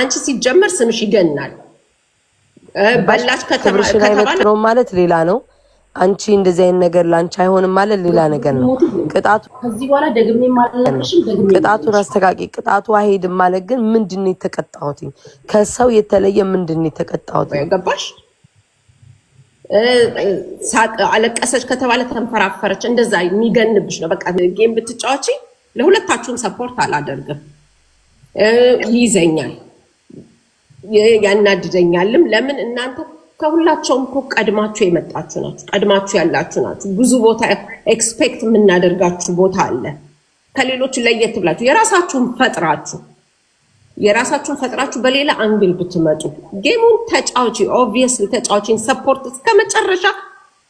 አንቺ ሲጀመር ስምሽ ይገናል። በላች ከተባለ ማለት ሌላ ነው። አንቺ እንደዚህ አይነት ነገር ላንቺ አይሆንም ማለት ሌላ ነገር ነው። ቅጣቱ ከዚህ በኋላ ደግሜ ማለትሽም ቅጣቱን አስተካቂ። ቅጣቱ አይሄድም ማለት ግን ምንድነው የተቀጣሁት? ከሰው የተለየ ምንድነው የተቀጣሁት? ገባሽ? ሳቅ አለቀሰች ከተባለ ተንፈራፈረች፣ እንደዛ የሚገንብሽ ነው። በቃ ጌም ብትጫወቺ ለሁለታችሁም ሰፖርት አላደርግም። ይይዘኛል፣ ያናድደኛልም። ለምን እናንተ ከሁላቸውም እኮ ቀድማችሁ የመጣችሁ ናችሁ፣ ቀድማችሁ ያላችሁ ናችሁ። ብዙ ቦታ ኤክስፔክት የምናደርጋችሁ ቦታ አለ። ከሌሎች ለየት ብላችሁ የራሳችሁን ፈጥራችሁ በሌላ አንግል ብትመጡ ጌሙን ተጫውቺ። ኦብቪየስሊ ተጫውቺን ሰፖርት እስከመጨረሻ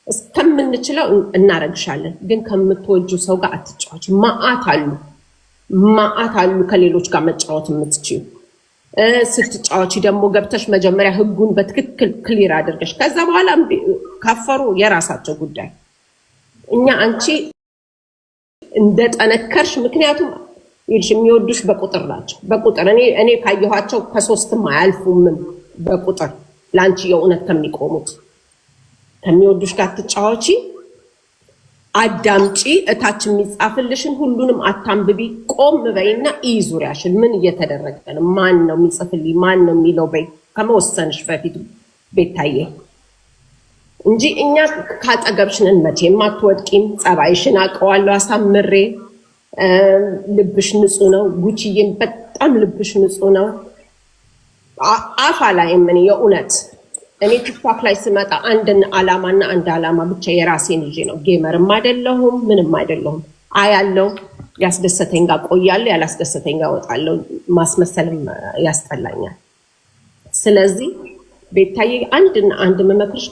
እስከምንችለው እናረግሻለን። ግን ከምትወጁ ሰው ጋር አትጫወቺ። ማአት አሉ ከሌሎች ጋር መጫወት የምትችዩ። ስትጫወቺ ደግሞ ገብተሽ መጀመሪያ ህጉን በትክክል ክሊር አድርገሽ ከዛ በኋላ ካፈሩ የራሳቸው ጉዳይ። እኛ አንቺ እንደጠነከርሽ ምክንያቱም የሚወዱሽ በቁጥር ናቸው። በቁጥር እኔ ካየኋቸው ከ3ም አያልፉም። በቁጥር ለአንቺ የእውነት ከሚቆሙት ከሚወዱሽ ጋር ትጫወቺ፣ አዳምጪ። እታች የሚጻፍልሽን ሁሉንም አታንብቢ። ቆም በይና ዙሪያሽን ምን እየተደረገ ነው፣ ማን ነው የሚጽፍልኝ፣ ማን ነው የሚለው በይ ከመወሰንሽ በፊት ቤታዬ እንጂ እኛ ካጠገብሽንን መቼም አትወድቂም። ጸባይሽን አውቀዋለሁ አሳምሬ። ልብሽ ንጹህ ነው ጉቺዬም፣ በጣም ልብሽ ንጹህ ነው። አፋ ላይ ምን የእውነት እኔ ቲክቶክ ላይ ስመጣ አንድን አላማና አንድ አላማ ብቻ የራሴን ይዤ ነው። ጌመርም አይደለሁም ምንም አይደለሁም። አያለው ያስደሰተኝ ጋር ቆያለሁ፣ ያላስደሰተኝ ጋር እወጣለሁ። ማስመሰልም ያስጠላኛል። ስለዚህ ቤታዬ አንድና አንድ መመክርሽ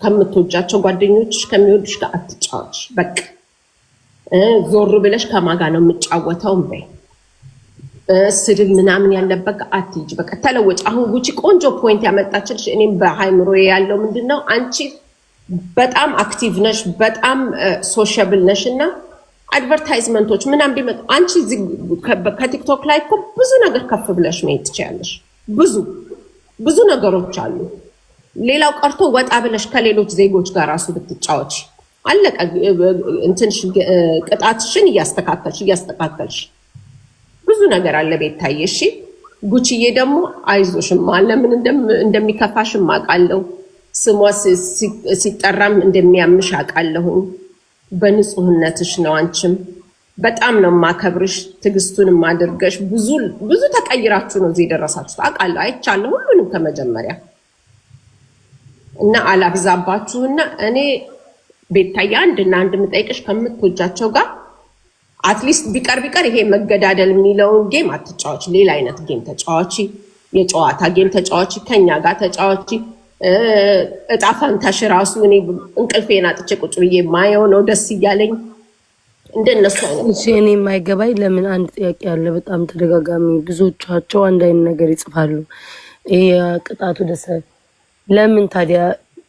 ከምትወጃቸው ጓደኞችሽ ከሚወዱሽ ጋር አትጫወች። በቃ ዞር ብለሽ ከማጋ ነው የምጫወተው በይ። ስድብ ምናምን ያለበት አትሂጂ። በቃ ተለወጭ። አሁን ጉቺ ቆንጆ ፖይንት ያመጣችልሽ እኔም በሃይምሮ ያለው ምንድነው፣ አንቺ በጣም አክቲቭ ነሽ፣ በጣም ሶሻብል ነሽ እና አድቨርታይዝመንቶች ምናምን ቢመጡ አንቺ ከቲክቶክ ላይ እኮ ብዙ ነገር ከፍ ብለሽ መሄድ ትችያለሽ። ብዙ ነገሮች አሉ። ሌላው ቀርቶ ወጣ ብለሽ ከሌሎች ዜጎች ጋር ራሱ ብትጫወች አለቀ። እንትንሽ ቅጣትሽን እያስተካከልሽ ብዙ ነገር አለ ቤታዬ። እሺ ጉቺዬ ደግሞ አይዞሽማ፣ ለምን እንደሚከፋሽም አውቃለሁ። ስሟ ሲጠራም እንደሚያምሽ አውቃለሁ። በንጹህነትሽ ነው። አንቺም በጣም ነው ማከብርሽ። ትዕግስቱንም አድርገሽ ብዙ ተቀይራችሁ ነው እዚህ የደረሳችሁት አውቃለሁ፣ አይቻለሁ ሁሉንም ከመጀመሪያ እና አላብዛባችሁና እኔ ቤታዬ አንድና አንድ የምጠይቅሽ ከምትወጃቸው ጋር አትሊስት ቢቀር ይሄ መገዳደል የሚለውን ጌም አትጫወች። ሌላ አይነት ጌም ተጫዋቺ፣ የጨዋታ ጌም ተጫዋቺ፣ ከኛ ጋር ተጫዋቺ። እጣ ፈንታሽ ራሱ እኔ እንቅልፌን አጥቼ ቁጭ ብዬ ማየው ነው ደስ እያለኝ እንደነሱ አይነት። እሺ እኔ የማይገባኝ ለምን አንድ ጥያቄ አለ በጣም ተደጋጋሚ፣ ብዙዎቻቸው አንድ አይነት ነገር ይጽፋሉ። ይሄ ቅጣቱ ደስ ለምን ታዲያ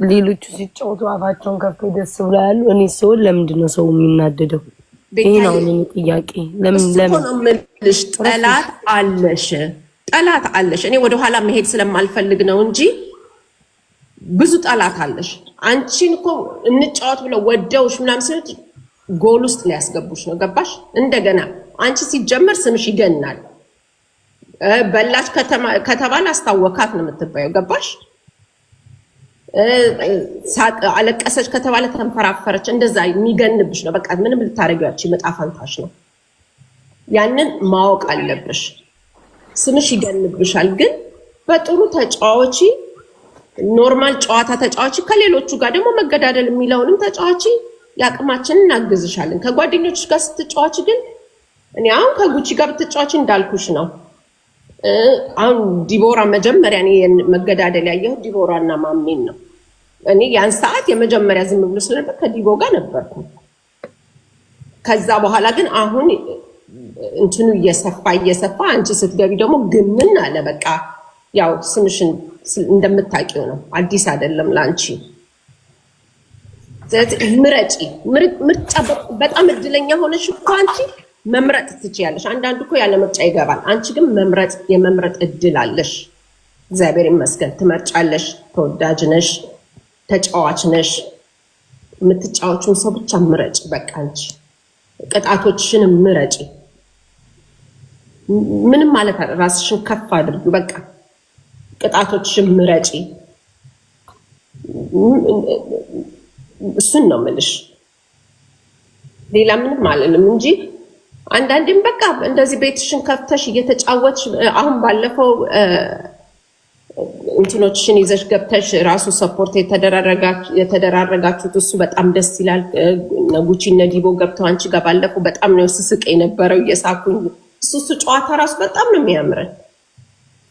ሌሎቹ ሲጫወቱ አፋቸውን ከፍተው ደስ ብሎ ያሉ፣ እኔ ሰው ለምንድን ነው ሰው የሚናደደው? ይሄ ነው እኔ ጥያቄ። ለምን ምልሽ ጠላት አለሽ። እኔ ወደኋላ መሄድ ስለማልፈልግ ነው እንጂ ብዙ ጠላት አለሽ። አንቺን እኮ እንጫወት ብለው ወደውሽ ምናምን ስልት ጎል ውስጥ ሊያስገቡሽ ነው። ገባሽ? እንደገና አንቺ ሲጀመር ስምሽ ይገናል። በላች ከተባለ አስታወካት ነው የምትባየው። ገባሽ? ሳቅ አለቀሰች ከተባለ ተንፈራፈረች፣ እንደዛ የሚገንብሽ ነው። በቃ ምንም ልታረጊያች መጣፋንታሽ ነው። ያንን ማወቅ አለብሽ። ስምሽ ይገንብሻል፣ ግን በጥሩ ተጫዋቺ፣ ኖርማል ጨዋታ ተጫዋቺ፣ ከሌሎቹ ጋር ደግሞ መገዳደል የሚለውንም ተጫዋቺ። ያቅማችንን እናግዝሻለን። ከጓደኞችሽ ጋር ስትጫዋቺ ግን እኔ አሁን ከጉቺ ጋር ብትጫዋቺ እንዳልኩሽ ነው። አሁን ዲቦራ መጀመሪያ እኔ መገዳደል ያየሁት ዲቦራ እና ማሜን ነው። እኔ ያን ሰዓት የመጀመሪያ ዝም ብሎ ስለነበር ከዲቦ ጋር ነበርኩ። ከዛ በኋላ ግን አሁን እንትኑ እየሰፋ አንቺ ስትገቢ ደግሞ ግምን አለ። በቃ ያው ስምሽን እንደምታውቂው ነው፣ አዲስ አይደለም ላንቺ። ምርጫ በጣም እድለኛ ሆነሽ እኮ አንቺ መምረጥ ትችያለሽ። አንዳንዱ እኮ ያለ ምርጫ ይገባል። አንቺ ግን የመምረጥ እድል አለሽ። እግዚአብሔር ይመስገን ትመርጫለሽ። ተወዳጅ ነሽ፣ ተጫዋች ነሽ። የምትጫወቹን ሰው ብቻ ምረጭ። በቃ አንቺ ቅጣቶችሽንም ምረጪ። ምንም ማለት ራስሽን ከፍ አድርጊ። በቃ ቅጣቶችሽን ምረጪ። እሱን ነው የምልሽ። ሌላ ምንም አልልም እንጂ አንዳንዴም በቃ እንደዚህ ቤትሽን ከፍተሽ እየተጫወትሽ አሁን ባለፈው እንትኖችሽን ይዘሽ ገብተሽ ራሱ ሰፖርት የተደራረጋችሁት እሱ በጣም ደስ ይላል። ጉቺ እነ ዲቦ ገብተው አንቺ ጋር ባለፈው በጣም ነው ስስቅ የነበረው እየሳኩኝ። እሱ ጨዋታ ራሱ በጣም ነው የሚያምረን።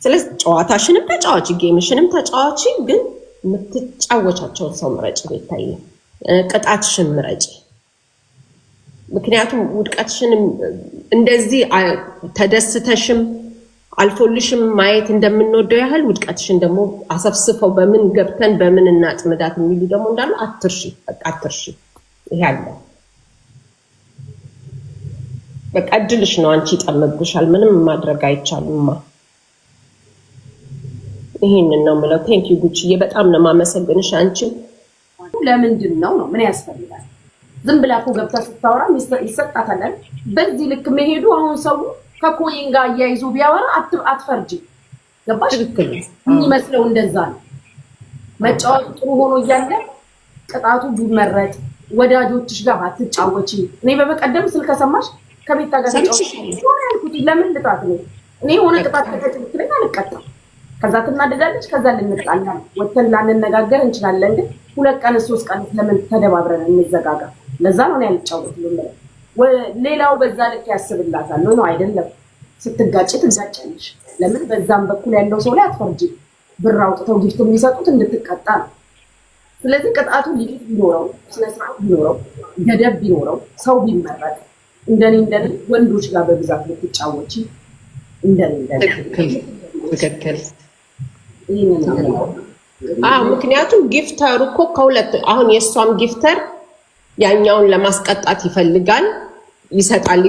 ስለዚህ ጨዋታሽንም ተጫዋች፣ ጌምሽንም ተጫዋች፣ ግን የምትጫወቻቸውን ሰው ምረጭ። ቤታዬ ቅጣትሽን ምረጭ። ምክንያቱም ውድቀትሽንም እንደዚህ ተደስተሽም አልፎልሽም ማየት እንደምንወደው ያህል ውድቀትሽን ደግሞ አሰፍስፈው በምን ገብተን በምን እናጥምዳት የሚሉ ደግሞ እንዳሉ አትርሺ። በቃ አትርሺ። ይሄ አለ በቃ እድልሽ ነው። አንቺ ይጠምብሻል። ምንም ማድረግ አይቻልማ። ይሄንን ነው የምለው። ቴንኪው ጉቺዬ፣ በጣም ነው የማመሰግንሽ። አንቺም ለምንድን ነው ምን ያስፈልጋል? ዝም ብላ እኮ ገብታ ስታወራ ይሰጣታል። በዚህ ልክ መሄዱ አሁን ሰው ከኮይን ጋር እያይዞ ቢያወራ አትፈርጂ። ገባሽ? የሚመስለው እንደዛ ነው። መጫወቱ ጥሩ ሆኖ እያለ ቅጣቱ ቢመረጥ ወዳጆችሽ ጋር አትጫወቺ። እኔ በበቀደም ስልክ ከሰማሽ ከቤታ ጋር ተጫወቺ ያልኩት ለምን ልጣት ነው? እኔ የሆነ ቅጣት ከተጨምጥለኝ አልቀጣም። ከዛ ትናደዳለች። ከዛ ልንጣላ ወተን ላንነጋገር እንችላለን። ግን 2 ቀን 3 ቀን ለምን ተደባብረን እንዘጋጋ? ለዛ ነው ያልጫወትልኝ። ሌላው በዛ ልክ ያስብላታል ነው አይደለም። ስትጋጭ ትጋጫለሽ። ለምን በዛም በኩል ያለው ሰው ላይ አትፈርጂ። ብር አውጥተው ጊፍት የሚሰጡት እንድትቀጣ ነው። ስለዚህ ቅጣቱ ሊሚት ቢኖረው፣ ስነስርዓት ቢኖረው፣ ገደብ ቢኖረው፣ ሰው ቢመረጥ እንደኔ ወንዶች ጋር በብዛት ልትጫወቺ እንደኔ ትክክል። ምክንያቱም ጊፍተሩ እኮ ከሁለት አሁን የእሷም ጊፍተር ያኛውን ለማስቀጣት ይፈልጋል። ይሰጣል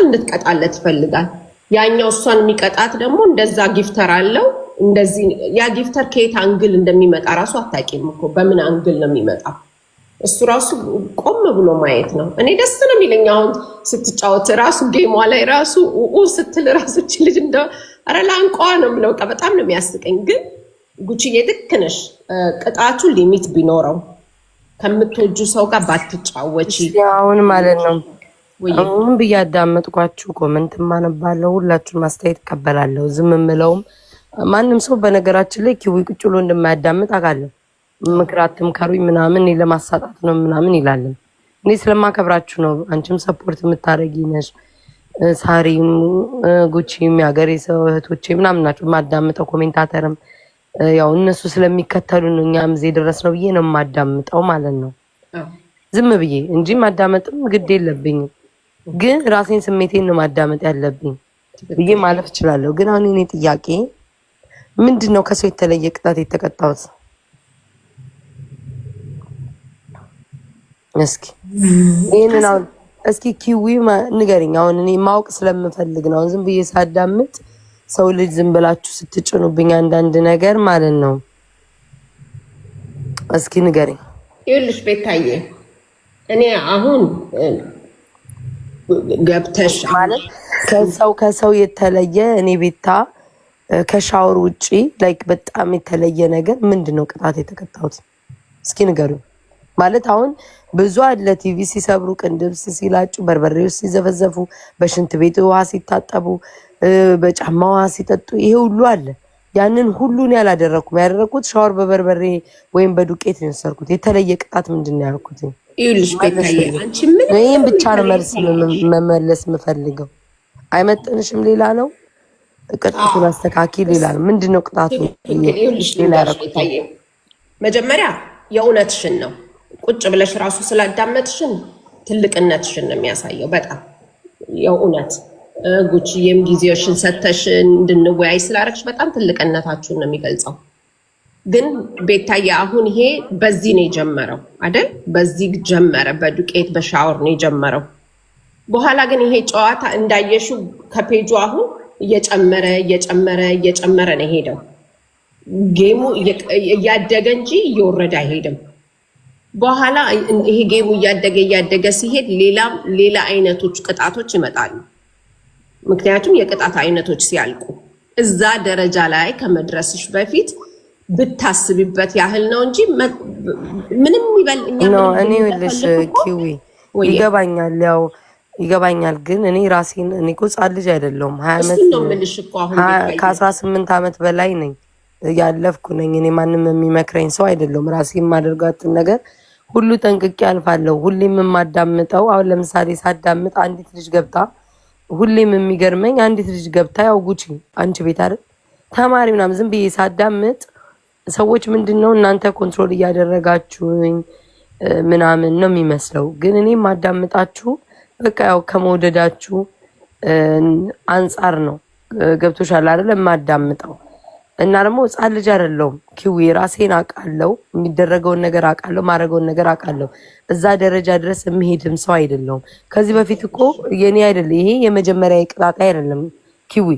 እንድትቀጣለት ይፈልጋል። ያኛው እሷን የሚቀጣት ደግሞ እንደዛ ጊፍተር አለው። እንደዚህ ያ ጊፍተር ከየት አንግል እንደሚመጣ ራሱ አታውቂም እኮ በምን አንግል ነው የሚመጣው። እሱ ራሱ ቆም ብሎ ማየት ነው። እኔ ደስ ነው የሚለኝ አሁን ስትጫወት ራሱ ጌሟ ላይ ራሱ ስትል ራሱ እቺ ልጅ እንደ ኧረ ላንቋ ነው የምለው። በጣም ነው የሚያስቀኝ። ግን ጉቺዬ ልክ ነሽ። ቅጣቱ ሊሚት ቢኖረው ከምትወጁ ሰው ጋር ባትጫወቺ። አሁን ማለት ነው አሁን ብዬ አዳመጥኳችሁ። ኮመንት ማነባለሁ፣ ሁላችሁም አስተያየት እቀበላለሁ። ዝም የምለውም ማንም ሰው በነገራችን ላይ ኪዊ ቁጭ ብሎ እንደማያዳምጥ አውቃለሁ። ምክር አትምከሩኝ ምናምን ለማሳጣት ነው ምናምን ይላልን። እኔ ስለማከብራችሁ ነው። አንቺም ሰፖርት የምታደርጊ ነሽ። ሳሪም ጉቺም የሀገሬ ሰው እህቶቼ ምናምን ናቸው። የማዳምጠው ኮሜንታተርም ያው እነሱ ስለሚከተሉ ነው እኛም እዚህ ድረስ ነው ብዬ ነው የማዳምጠው ማለት ነው። ዝም ብዬ እንጂ ማዳመጥም ግድ የለብኝም። ግን ራሴን ስሜቴን ነው ማዳመጥ ያለብኝ ብዬ ማለፍ እችላለሁ። ግን አሁን እኔ ጥያቄ ምንድን ነው ከሰው የተለየ ቅጣት የተቀጣሁት? እስኪ ይሄንን አሁን እስኪ ኪዊ ንገሪኝ። አሁን እኔ ማወቅ ስለምፈልግ ነው። ዝም ብዬ ሳዳምጥ ሰው ልጅ ዝም ብላችሁ ስትጭኑብኝ አንዳንድ ነገር ማለት ነው። እስኪ ንገሪኝ። ይኸውልሽ ቤታዬ እኔ አሁን ገብተሽ ማለት ከሰው የተለየ እኔ ቤታ ከሻወር ውጪ ላይክ በጣም የተለየ ነገር ምንድነው ቅጣት የተቀጣሁት? እስኪ ንገሪኝ። ማለት አሁን ብዙ አለ ቲቪ ሲሰብሩ፣ ቅንድብ ሲላጩ፣ በርበሬዎች ሲዘፈዘፉ፣ በሽንት ቤት ውሃ ሲታጠቡ፣ በጫማ ውሃ ሲጠጡ፣ ይሄ ሁሉ አለ። ያንን ሁሉን ያላደረኩም። ያደረኩት ሻወር በበርበሬ ወይም በዱቄት ነው የወሰድኩት። የተለየ ቅጣት ምንድን ነው ያልኩት? ይህም ብቻ ነው መልስ መመለስ የምፈልገው። አይመጥንሽም ሌላ ነው ቅጣቱን አስተካኪ ሌላ ነው። ምንድን ነው ቅጣቱ? መጀመሪያ የእውነትሽን ነው። ቁጭ ብለሽ ራሱ ስላዳመጥሽን ትልቅነትሽን ነው የሚያሳየው። በጣም የእውነት ጉቺዬም ጊዜዎሽን ሰተሽ እንድንወያይ ስላደረግሽ በጣም ትልቅነታችሁን ነው የሚገልጸው። ግን ቤታዬ አሁን ይሄ በዚህ ነው የጀመረው አይደል? በዚህ ጀመረ፣ በዱቄት በሻወር ነው የጀመረው። በኋላ ግን ይሄ ጨዋታ እንዳየሽው ከፔጁ አሁን እየጨመረ ነው ሄደው። ጌሙ እያደገ እንጂ እየወረደ አይሄድም። በኋላ ይሄ ጌሙ እያደገ ሲሄድ ሌላ አይነቶች ቅጣቶች ይመጣሉ። ምክንያቱም የቅጣት አይነቶች ሲያልቁ እዛ ደረጃ ላይ ከመድረስሽ በፊት ብታስቢበት ያህል ነው እንጂ ምንም ይበል። እኔ ልሽ ኪዊ ይገባኛል፣ ያው ይገባኛል። ግን እኔ ራሴን እኔ እኮ ሕፃን ልጅ አይደለሁም። 20 ዓመት ነው የምልሽ እኮ አሁን ከ18 ዓመት በላይ ነኝ ያለፍኩ ነኝ። እኔ ማንም የሚመክረኝ ሰው አይደለሁም። ራሴ የማደርጋትን ነገር ሁሉ ጠንቅቄ አልፋለሁ። ሁሌም የማዳምጠው አሁን ለምሳሌ ሳዳምጥ አንዲት ልጅ ገብታ ሁሌም የሚገርመኝ አንዲት ልጅ ገብታ ያው ጉቺ አንቺ ቤት አይደል ተማሪ ምናምን ዝም ብዬ ሳዳምጥ ሰዎች ምንድነው እናንተ ኮንትሮል እያደረጋችሁኝ ምናምን ነው የሚመስለው። ግን እኔ ማዳምጣችሁ በቃ ያው ከመውደዳችሁ አንጻር ነው። ገብቶሻል አይደል? የማዳምጠው እና ደግሞ ሕፃን ልጅ አይደለሁም። ኪዊ ራሴን አውቃለሁ፣ የሚደረገውን ነገር አውቃለሁ፣ ማድረገውን ነገር አውቃለሁ። እዛ ደረጃ ድረስ የሚሄድም ሰው አይደለሁም። ከዚህ በፊት እኮ የኔ አይደለም ይሄ የመጀመሪያ ቅጣት አይደለም ኪዊ።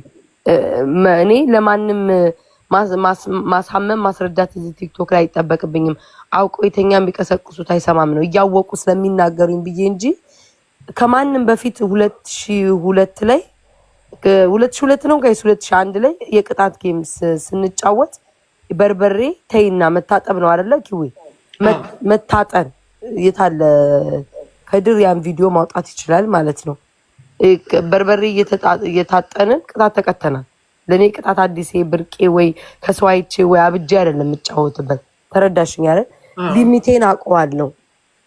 እኔ ለማንም ማሳመን ማስረዳት እዚህ ቲክቶክ ላይ አይጠበቅብኝም። አውቀው የተኛ የሚቀሰቅሱት አይሰማም ነው እያወቁ ስለሚናገሩኝ ብዬ እንጂ ከማንም በፊት 2002 ላይ 2002 ነው ጋይስ 2001 ላይ የቅጣት ጌም ስንጫወት በርበሬ ተይና መታጠብ ነው አይደለ ኪዊ? መታጠን የታለ ከድር ያን ቪዲዮ ማውጣት ይችላል ማለት ነው። በርበሬ እየታጠንን ቅጣት ተቀተናል። ለኔ ቅጣት አዲስ ብርቄ ወይ ከሰው አይቼ ወይ አብጄ አይደለም የምጫወትበት። ተረዳሽኝ አይደል? ሊሚቴን አውቀዋለሁ።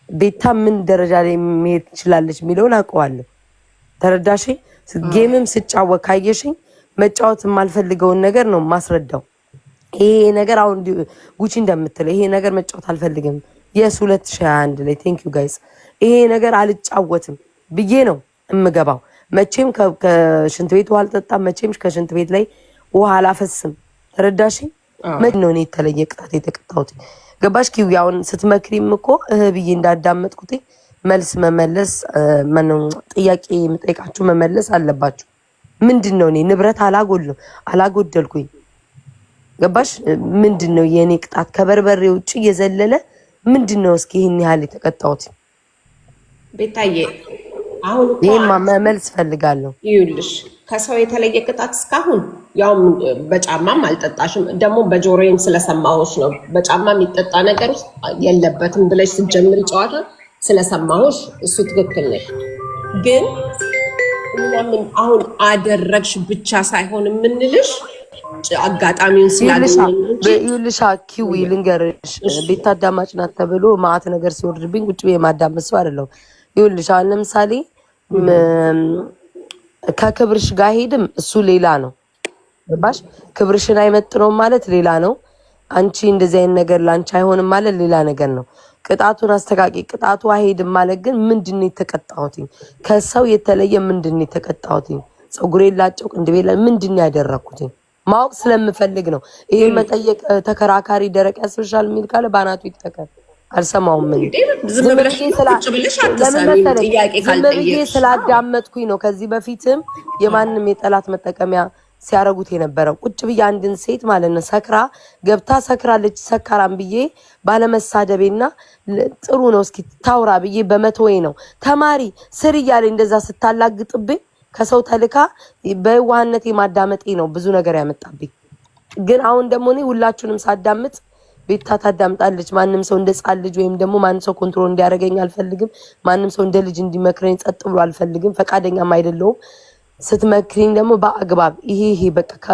ቤታ ምን ደረጃ ላይ መሄድ ትችላለች የሚለውን አውቀዋለሁ። ተረዳሽኝ? ጌምም ስጫወት ካየሽኝ መጫወት የማልፈልገውን ነገር ነው ማስረዳው። ይሄ ነገር አሁን ጉቺ እንደምትለው ይሄ ነገር መጫወት አልፈልግም የስ 2021 ላይ ቴንክ ዩ ጋይስ ይሄ ነገር አልጫወትም ብዬ ነው እምገባው። መቼም ከሽንት ቤት ውሃ አልጠጣም። መቼም ከሽንት ቤት ላይ ውሃ አላፈስም። ተረዳሽኝ? ምን ነው እኔ የተለየ ቅጣት የተቀጣሁት? ገባሽ ኪዊ? አሁን ስትመክሪም እኮ ብዬ እንዳዳመጥኩት መልስ መመለስ ጥያቄ የምጠይቃችሁ መመለስ አለባችሁ። ምንድነው እኔ ንብረት አላጎደልኩኝ። ገባሽ? ምንድነው የኔ ቅጣት ከበርበሬ ውጭ የዘለለ ምንድነው? እስኪ ይሄን ያህል የተቀጣሁት ቤታዬ አሁን ይሄማ መልስ ፈልጋለሁ። ይኸውልሽ ከሰው የተለየ ቅጣት እስካሁን ያው በጫማም አልጠጣሽም። ደግሞ በጆሮዬም ስለሰማሁሽ ነው በጫማ የሚጠጣ ነገር ውስጥ የለበትም ብለሽ ስትጀምሪ ጨዋታ ስለሰማሁሽ እሱ ትክክል ነሽ። ግን ምን አሁን አደረግሽ ብቻ ሳይሆን የምንልሽ አጋጣሚውን ይኸውልሽ ኪዊ ልንገርሽ፣ ቤት አዳማጭ ናት ተብሎ ማአት ነገር ሲወርድብኝ ቁጭ ብዬ ማዳመጥ ሰው አይደለሁም። ይኸውልሽ አሁን ለምሳሌ ከክብርሽ ጋር ሄድም እሱ ሌላ ነው። ባሽ ክብርሽን አይመጥነውም ማለት ሌላ ነው። አንቺ እንደዚህ አይነት ነገር ላንቺ አይሆንም ማለት ሌላ ነገር ነው። ቅጣቱን አስተካቂ። ቅጣቱ አይሄድም ማለት ግን ምንድነው የተቀጣሁት? ከሰው የተለየ ምንድነው የተቀጣሁት? ፀጉሬን ላጨው እንደ ቤላ ምንድነው ያደረኩት? ማወቅ ስለምፈልግ ነው። ይሄ መጠየቅ ተከራካሪ ደረቅ ያስብሻል የሚል ካለ ባናቱ ይተከል። አልሰማውም። ምን ዝም ብዬ ስላዳመጥኩኝ ነው። ከዚህ በፊትም የማንም የጠላት መጠቀሚያ ሲያረጉት የነበረው ቁጭ ብዬ አንድን ሴት ማለት ነው ሰክራ ገብታ ሰክራለች ሰካራም ብዬ ባለመሳደቤና ጥሩ ነው እስኪ ታውራ ብዬ በመቶዬ ነው ተማሪ ስር እያለ እንደዛ ስታላግጥብኝ ከሰው ተልካ በዋህነት የማዳመጤ ነው ብዙ ነገር ያመጣብኝ። ግን አሁን ደግሞ እኔ ሁላችሁንም ሳዳምጥ ቤታ ታዳምጣለች። ማንም ሰው እንደ ጻል ልጅ ወይም ደግሞ ማንም ሰው ኮንትሮል እንዲያደርገኝ አልፈልግም። ማንም ሰው እንደ ልጅ እንዲመክረኝ ጸጥ ብሎ አልፈልግም። ፈቃደኛም አይደለሁም። ስትመክሪኝ ደግሞ በአግባብ ይሄ በቃ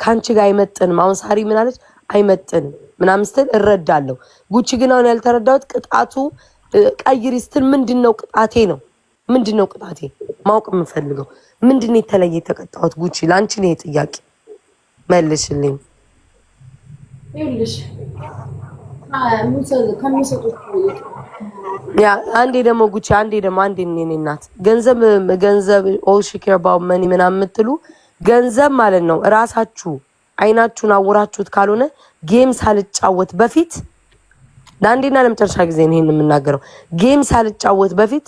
ካንቺ ጋር አይመጥንም። አሁን ሳሪ ምን አለች? አይመጥንም ምናምን ስትል እረዳለሁ። ጉቺ ግን አሁን ያልተረዳሁት ቅጣቱ ቀይሪ ስትል ምንድነው ቅጣቴ ነው? ምንድነው ቅጣቴ? ማወቅ የምፈልገው ምንድነው የተለየ የተቀጣሁት? ጉቺ ላንቺ ነው ጥያቄ መልሽልኝ። ይኸውልሽ ከሚሰጡት ያ አንዴ ደግሞ ጉቺ አንዴ እኔ እናት ገንዘብ ኦል ሺኬር ባው መኒ ምናምን የምትሉ ገንዘብ ማለት ነው እራሳችሁ አይናችሁን አውራችሁት ካልሆነ ጌም ሳልጫወት በፊት ለአንዴና ለመጨረሻ ጊዜ ነው ይሄን የምናገረው። ጌም ሳልጫወት በፊት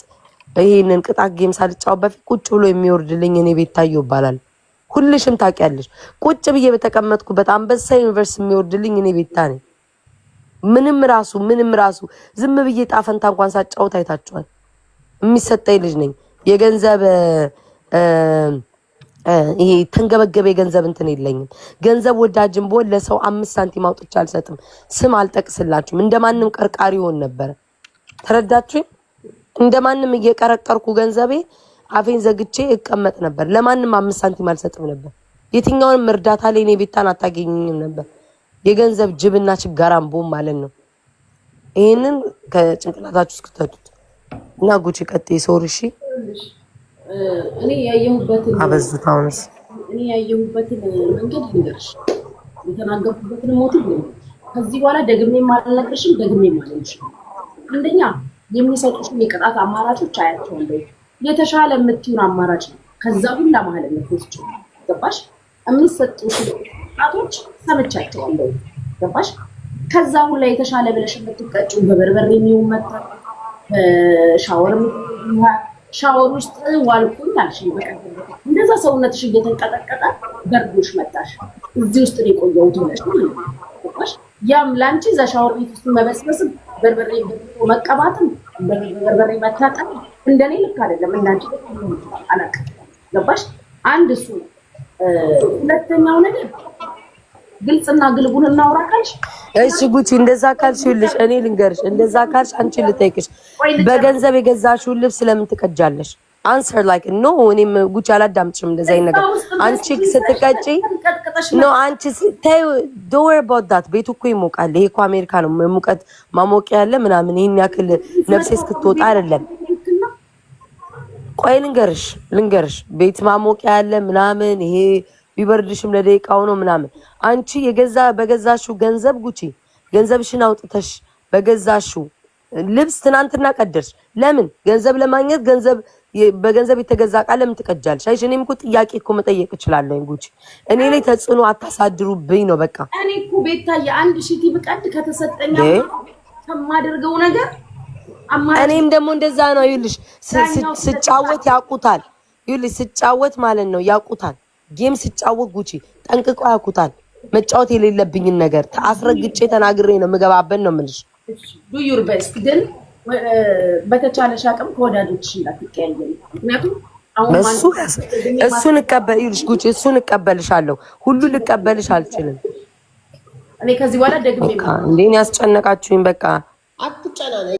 ይሄንን ቅጣት ጌም ሳልጫወት በፊት ቁጭ ብሎ የሚወርድልኝ እኔ ቤታዮ ይባላል። ሁልሽም ታውቂያለሽ። ቁጭ ብዬ በተቀመጥኩበት አንበሳ ዩኒቨርሲቲ የሚወርድልኝ እኔ ቤታ ነኝ። ምንም ራሱ ዝም ብዬ ጣፈንታ እንኳን ሳጫወት አይታችኋል። የሚሰጠኝ ልጅ ነኝ። የገንዘብ ይሄ ተንገበገበ የገንዘብ እንትን የለኝም። ገንዘብ ወዳጅም ብሆን ለሰው 5 ሳንቲም አውጥቼ አልሰጥም። ስም አልጠቅስላችሁም። እንደማንም ቀርቃሪ ሆን ነበር። ተረዳችሁኝ? እንደማንም እየቀረቀርኩ ገንዘቤ አፌን ዘግቼ እቀመጥ ነበር። ለማንም 5 ሳንቲም አልሰጥም ነበር። የትኛውንም እርዳታ ላይ እኔ ቤታን አታገኝኝም ነበር። የገንዘብ ጅብና ችጋራም ቦም ማለት ነው። ይሄንን ከጭንቅላታችሁ እስክትተቱት እና ጉቺ ቀጥይ ሶርሺ እኔ ያየሁበትን አበዙት። አሁንስ እኔ ያየሁበትን መንገድ ልንገርሽ፣ የተናገርኩበትን ሞቲቭ ነው። ከዚህ በኋላ ደግሜ ማልነግርሽም ደግሜ ማልልሽም። አንደኛ የሚሰጡሽን የቅጣት አማራጮች አያቸዋለሁ። የተሻለ የምትሆን አማራጭ ነው። ከዛ ሁላ መሀል የምትወስጂ ገባሽ? የሚሰጡሽ ቅጣቶች ሰምቻቸዋለሁ ገባሽ? ከዛ ሁላ የተሻለ ብለሽ የምትቀጭው በበርበሬ የሚሆን መጣ ሻወር ውስጥ ዋልኩኝ አልሽኝ። በቀደም እንደዛ ሰውነትሽ እየተንቀጠቀጠ በርዶሽ መጣሽ። እዚህ ውስጥ ነው የቆየሁት ብለሽ ማለት ነው። ያም ላንቺ እዛ ሻወር ቤት ውስጥ መበስበስም በርበሬ መቀባትም በርበሬ መታጠብ እንደኔ ልክ አይደለም። እንዳንቺ አላቅ ገባሽ? አንድ እሱ ነው። ሁለተኛው ነገር ግልጽና ግልቡን እናውራ ካልሽ፣ እሺ ጉቺ እንደዛ ካልሽ ይልሽ እኔ ልንገርሽ፣ እንደዛ ካልሽ አንቺ ልጠይቅሽ፣ በገንዘብ የገዛሽውን ልብስ ለምን ትቀጃለሽ? አንሰር ላይክ ኖ። እኔም ጉቺ አላዳምጥሽም እንደዛ ነገር። አንቺ ስትቀጪ ኖ አንቺ ተይው፣ ዶንት ወሪ አባውት ዳት። ቤቱ እኮ ይሞቃል። ይሄ እኮ አሜሪካ ነው። ሙቀት ማሞቂያ ያለ ምናምን ይሄን ያክል ነፍሴ እስክትወጣ አይደለም። ቆይ ልንገርሽ ቤት ማሞቂያ ያለ ምናምን ይሄ ቢበርድሽም ለደቂቃው ነው ምናምን። አንቺ በገዛሽው ገንዘብ ጉቺ ገንዘብሽን አውጥተሽ በገዛሽው ልብስ ትናንትና ቀደርሽ። ለምን ገንዘብ ለማግኘት በገንዘብ የተገዛ ቃል ለምን ትቀጃለሽ? አይሽ እኔም እኮ ጥያቄ እኮ መጠየቅ እችላለሁ። ጉቺ እኔ ላይ ተጽዕኖ አታሳድሩብኝ ነው በቃ። እኔ እኮ ቤታዬ አንድ ሺቲ ብቀድ ከተሰጠኛ ከማደርገው ነገር እኔም ደግሞ እንደዛ ነው። ይልሽ ስጫወት ያውቁታል። ይልሽ ስጫወት ማለት ነው ያውቁታል። ጌም ስጫወት ጉቺ ጠንቅቀው ያውቁታል። መጫወት የሌለብኝን ነገር አስረግጬ ተናግሬ ነው የምገባበት ነው የምልሽ። ዱ ዩር ቤስት ግን በተቻለሽ አቅም ከወዳጆችሽ እንዳትቀያየሪ። ምክንያቱም አሁን እሱን ይልሽ ጉቺ እሱን እቀበልሻለሁ። ሁሉ ልቀበልሽ አልችልም። እኔ ከዚህ በኋላ ደግሜ እንዴ ያስጨነቃችሁኝ በቃ አትጨናነቂ።